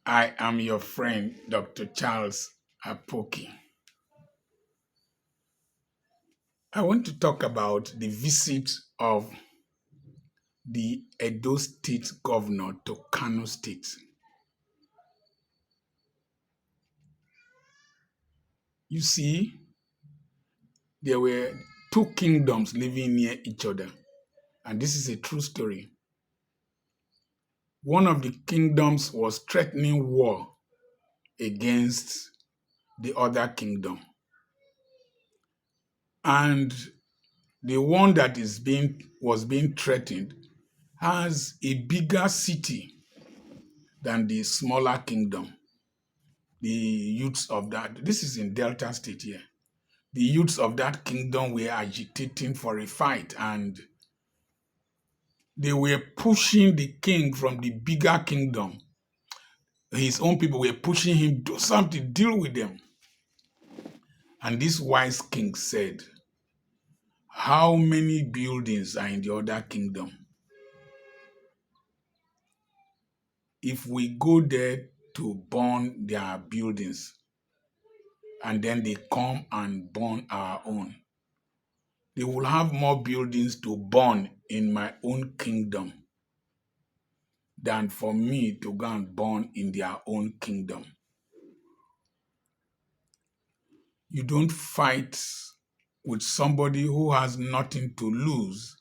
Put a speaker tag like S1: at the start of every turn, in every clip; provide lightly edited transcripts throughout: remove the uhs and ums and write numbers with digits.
S1: I am your friend, Dr. Charles Apoki. I want to talk about the visit of the Edo State governor to Kano State. You see, there were two kingdoms living near each other, and this is a true story. One of the kingdoms was threatening war against the other kingdom. And the one that was being threatened has a bigger city than the smaller kingdom. The youths of that, this is in Delta State here, the youths of that kingdom were agitating for a fight, and they were pushing the king from the bigger kingdom. His own people were pushing him, do something, deal with them. And this wise king said, how many buildings are in the other kingdom? If we go there to burn their buildings, and then they come and burn our own, they will have more buildings to burn in my own kingdom than for me to go and burn in their own kingdom. You don't fight with somebody who has nothing to lose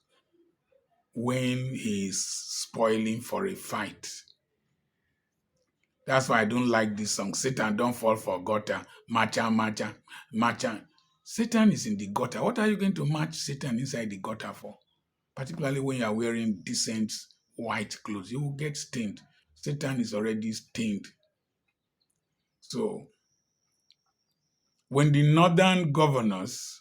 S1: when he's spoiling for a fight. That's why I don't like this song. Satan, don't fall for gutter. Matcha, matcha, matcha. Satan is in the gutter. What are you going to match Satan inside the gutter for? Particularly when you are wearing decent white clothes, you will get stained. Satan is already stained. So when the northern governors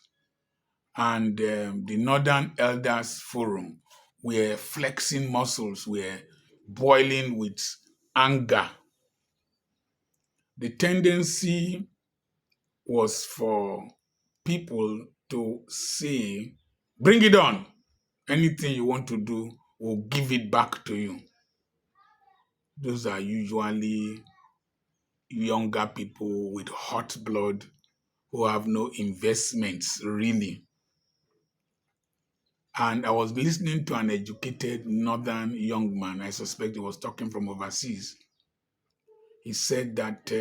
S1: and the Northern Elders Forum were flexing muscles, were boiling with anger, the tendency was for people to say, bring it on. Anything you want to do, we'll give it back to you. Those are usually younger people with hot blood who have no investments, really. And I was listening to an educated northern young man. I suspect he was talking from overseas. He said that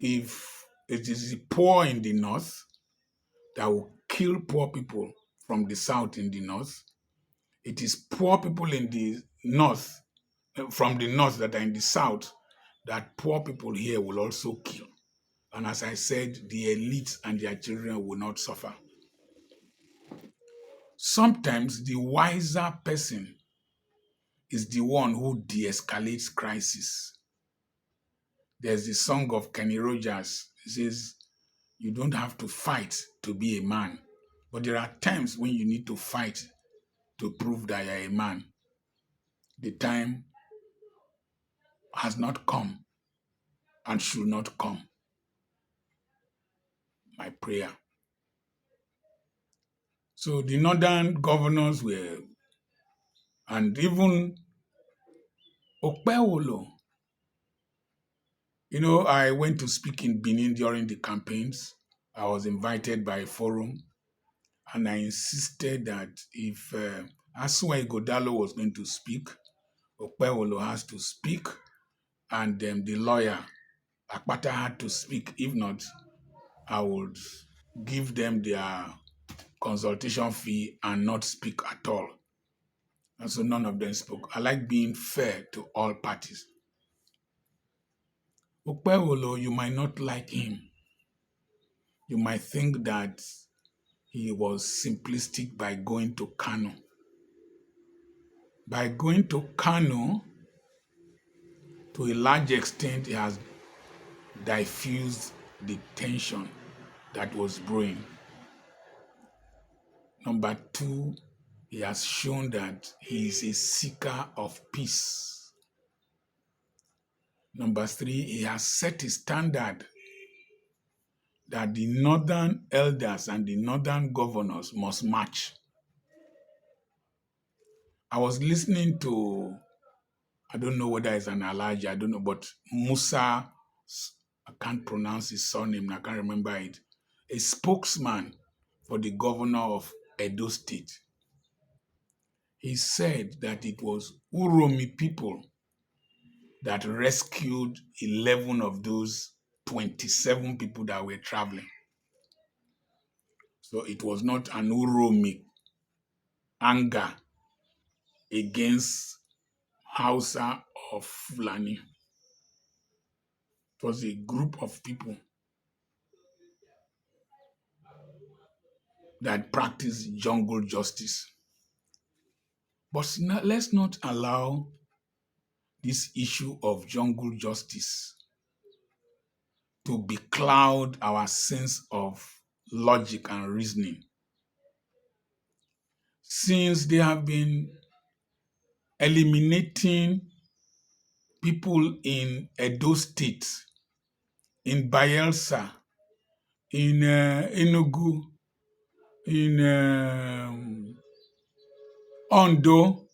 S1: if it is the poor in the north that will kill poor people from the south in the north, it is poor people in the north, from the north that are in the south, that poor people here will also kill. And as I said, the elites and their children will not suffer. Sometimes the wiser person is the one who de-escalates crisis. There's the song of Kenny Rogers. It says, you don't have to fight to be a man, but there are times when you need to fight to prove that you're a man. The time has not come and should not come. My prayer. So the northern governors were, and even Okpewolo. You know, I went to speak in Benin during the campaigns. I was invited by a forum, and I insisted that if Asua Igodalo was going to speak, Okpewolo has to speak, and the lawyer, Akpata, had to speak. If not, I would give them their consultation fee and not speak at all. And so none of them spoke. I like being fair to all parties. Okpewolo, you might not like him. You might think that he was simplistic by going to Kano. By going to Kano, to a large extent, he has diffused the tension that was brewing. Number two, he has shown that he is a seeker of peace. Number three, he has set a standard that the northern elders and the northern governors must match. I was listening to I don't know whether it's an Elijah, I don't know, but Musa, I can't pronounce his surname, I can't remember it, a spokesman for the governor of Edo State. He said that it was Uromi people that rescued 11 of those 27 people that were traveling. So it was not an Uromi anger against Hausa or Fulani. It was a group of people that practiced jungle justice. But let's not allow this issue of jungle justice to becloud our sense of logic and reasoning. Since they have been eliminating people in Edo State, in Bayelsa, in Enugu, in Ondo,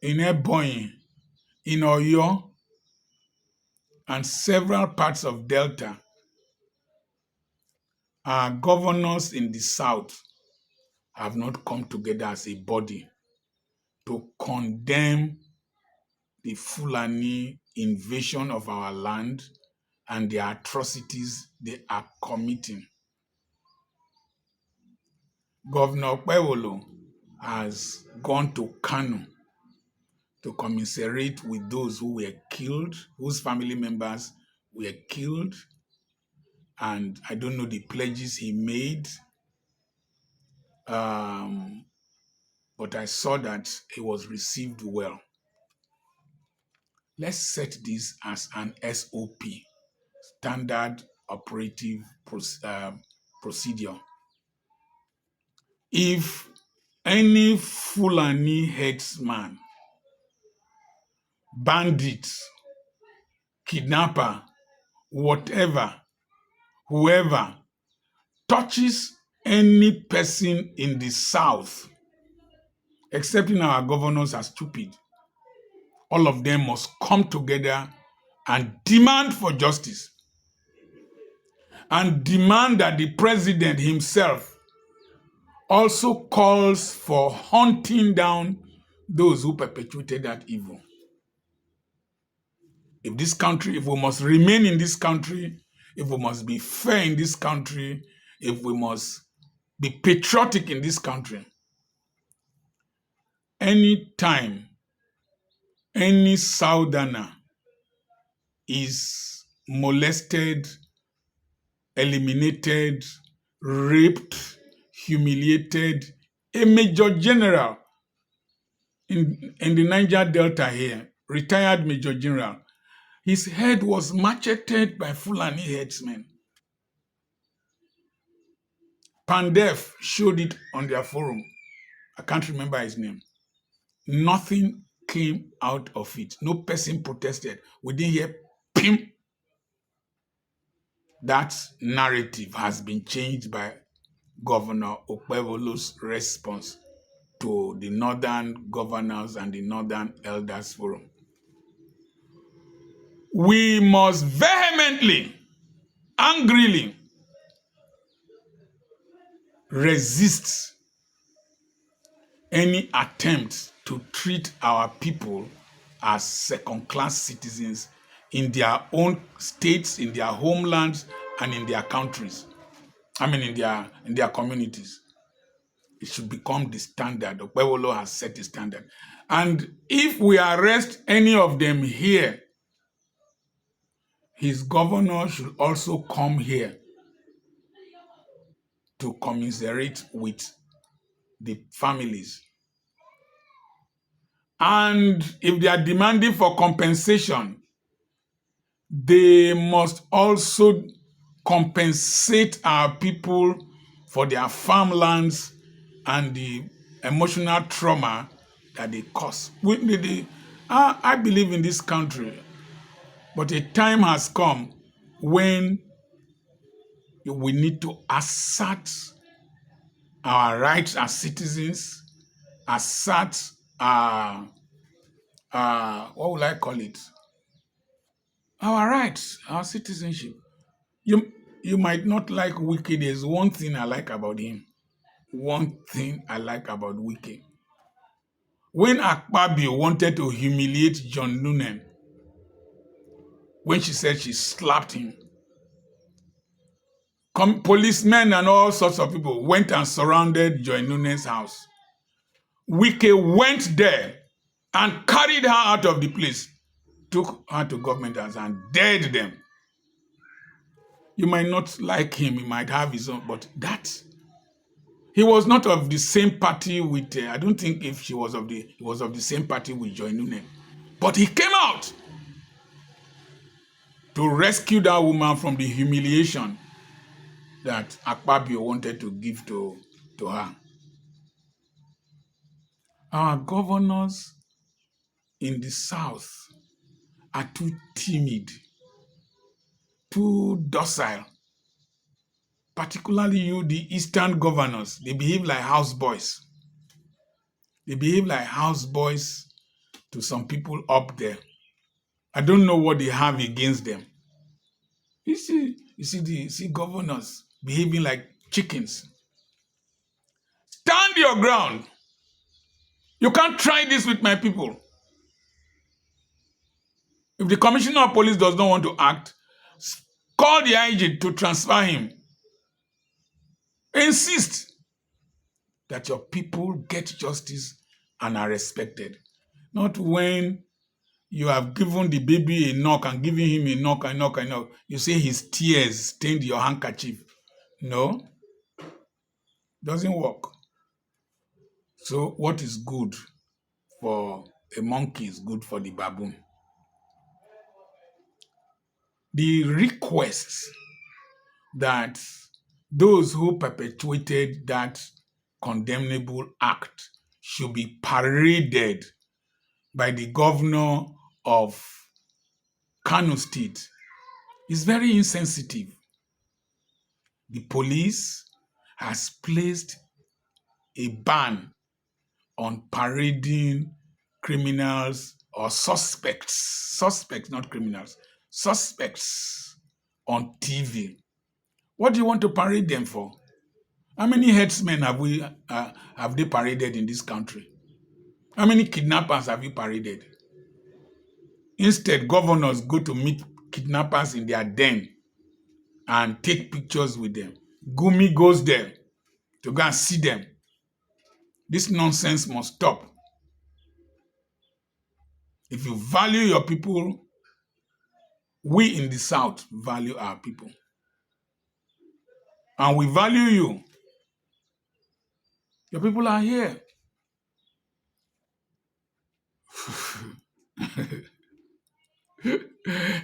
S1: in Ebonyi, in Oyo, and several parts of Delta, our governors in the South have not come together as a body to condemn the Fulani invasion of our land and the atrocities they are committing. Governor Pewolo has gone to Kano to commiserate with those who were killed, whose family members were killed, and I don't know the pledges he made, but I saw that he was received well. Let's set this as an SOP, standard operative procedure. If any Fulani headsman, bandit, kidnapper, whatever, whoever touches any person in the South, excepting our governors are stupid, all of them must come together and demand for justice and demand that the president himself also calls for hunting down those who perpetuated that evil. If we must remain in this country, if we must be fair in this country, if we must be patriotic in this country, anytime any Southerner is molested, eliminated, raped, humiliated, a major general in the Niger Delta here, retired major general, his head was macheted by Fulani headsmen. Pandef showed it on their forum. I can't remember his name. Nothing came out of it. No person protested. We didn't hear pim. That narrative has been changed by Governor Okpebholo's response to the Northern Governors and the Northern Elders Forum. We must vehemently, angrily resist any attempt to treat our people as second-class citizens in their own states, in their homelands, and in their countries. In their communities. It should become the standard. Okpebholo has set the standard. And if we arrest any of them here, his governor should also come here to commiserate with the families. And if they are demanding for compensation, they must also compensate our people for their farmlands and the emotional trauma that they cause. I believe in this country, but a time has come when we need to assert our rights as citizens, assert our what will I call it? Our rights, our citizenship. You you might not like Wiki. There's one thing I like about him. One thing I like about Wiki. When Akpabio wanted to humiliate John Noonan, when she said she slapped him, policemen and all sorts of people went and surrounded John Noonan's house. Wike went there and carried her out of the place, took her to government house and dead them. You might not like him, he might have his own, but that he was not of the same party with. I don't think if he was of the same party with Joy Noonan, but he came out to rescue that woman from the humiliation that Akpabio wanted to give to her. Our governors in the South are too timid, too docile. Particularly you, the Eastern governors, they behave like houseboys. They behave like houseboys to some people up there. I don't know what they have against them. You see governors behaving like chickens. Stand your ground. You can't try this with my people. If the commissioner of police does not want to act, call the IG to transfer him. Insist that your people get justice and are respected. Not when you have given the baby a knock and giving him a knock. You say his tears stained your handkerchief. No, doesn't work. So what is good for a monkey is good for the baboon. The request that those who perpetuated that condemnable act should be paraded by the governor of Kano State is very insensitive. The police has placed a ban on parading criminals or suspects, not criminals, suspects on TV. What do you want to parade them for? How many headsmen have they paraded in this country? How many kidnappers have you paraded? Instead, governors go to meet kidnappers in their den and take pictures with them. Gumi goes there to go and see them. This nonsense must stop. If you value your people, we in the South value our people. And we value you. Your people are here.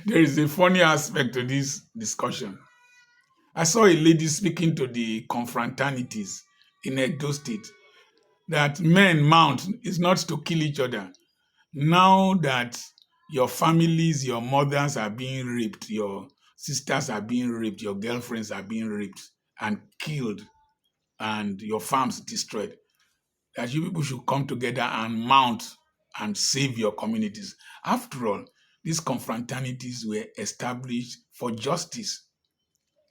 S1: There is a funny aspect to this discussion. I saw a lady speaking to the confraternities in Edo State that men mount is not to kill each other. Now that your families, your mothers are being raped, your sisters are being raped, your girlfriends are being raped and killed, and your farms destroyed, that you people should come together and mount and save your communities. After all, these confraternities were established for justice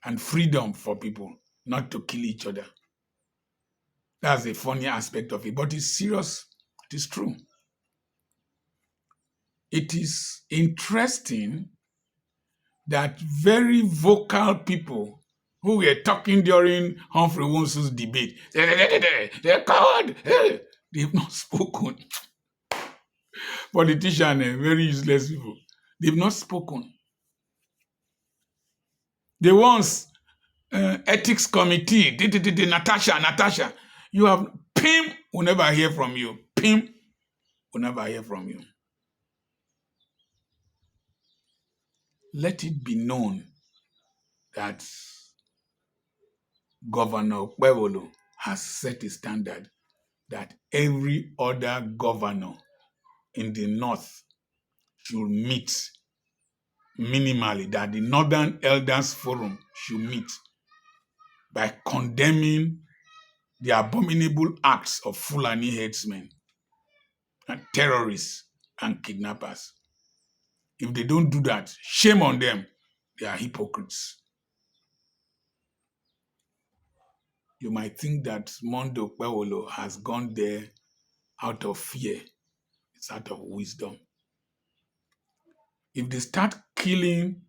S1: and freedom for people, not to kill each other. That's a funny aspect of it, but it's serious. It is true. It is interesting that very vocal people who were talking during Humphrey Wonsu's debate, they're coward, they've not spoken. Politicians, very useless people, they've not spoken. The ones, ethics committee, Natasha, you have, Pim will never hear from you. Pim will never hear from you. Let it be known that Governor Kwewolo has set a standard that every other governor in the North should meet minimally, that the Northern Elders Forum should meet by condemning the abominable acts of Fulani headsmen and terrorists and kidnappers. If they don't do that, shame on them. They are hypocrites. You might think that Mondo Pewolo has gone there out of fear. It's out of wisdom. If they start killing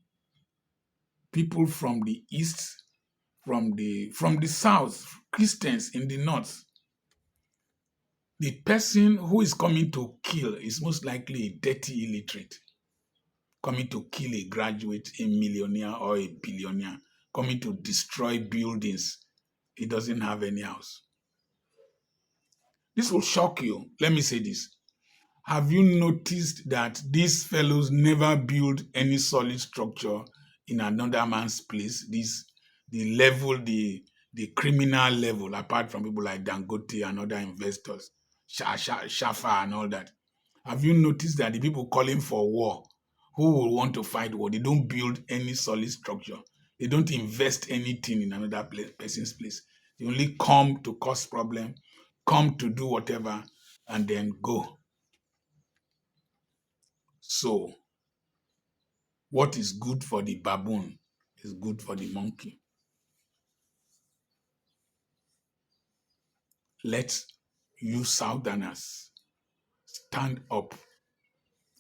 S1: people from the east, from the south, Christians in the north, the person who is coming to kill is most likely a dirty illiterate, coming to kill a graduate, a millionaire, or a billionaire, coming to destroy buildings. He doesn't have any house. This will shock you. Let me say this. Have you noticed that these fellows never build any solid structure in another man's place? The criminal level, apart from people like Dangote and other investors, Shafa and all that. Have you noticed that the people calling for war, who will want to fight war, they don't build any solid structure. They don't invest anything in another person's place. They only come to cause problem, come to do whatever, and then go. So, what is good for the baboon is good for the monkey. Let you Southerners stand up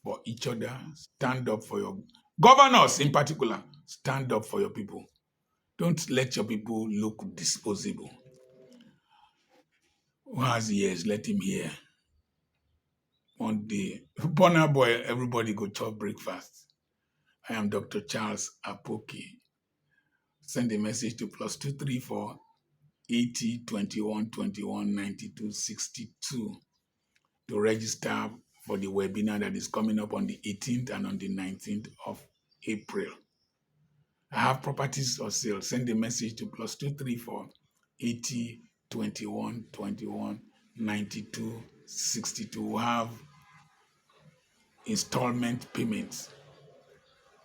S1: for each other, stand up for your governors in particular, stand up for your people. Don't let your people look disposable. Who has ears, let him hear. One day, Bonner boy, everybody go chop breakfast. I am Dr. Charles Apoki. Send a message to +234 80 21 21 92 62 to register for the webinar that is coming up on the 18th and on the 19th of April. I have properties for sale. Send a message to +234 80 21 21 92 62. We have installment payments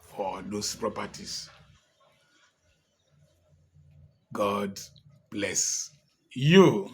S1: for those properties. God bless you.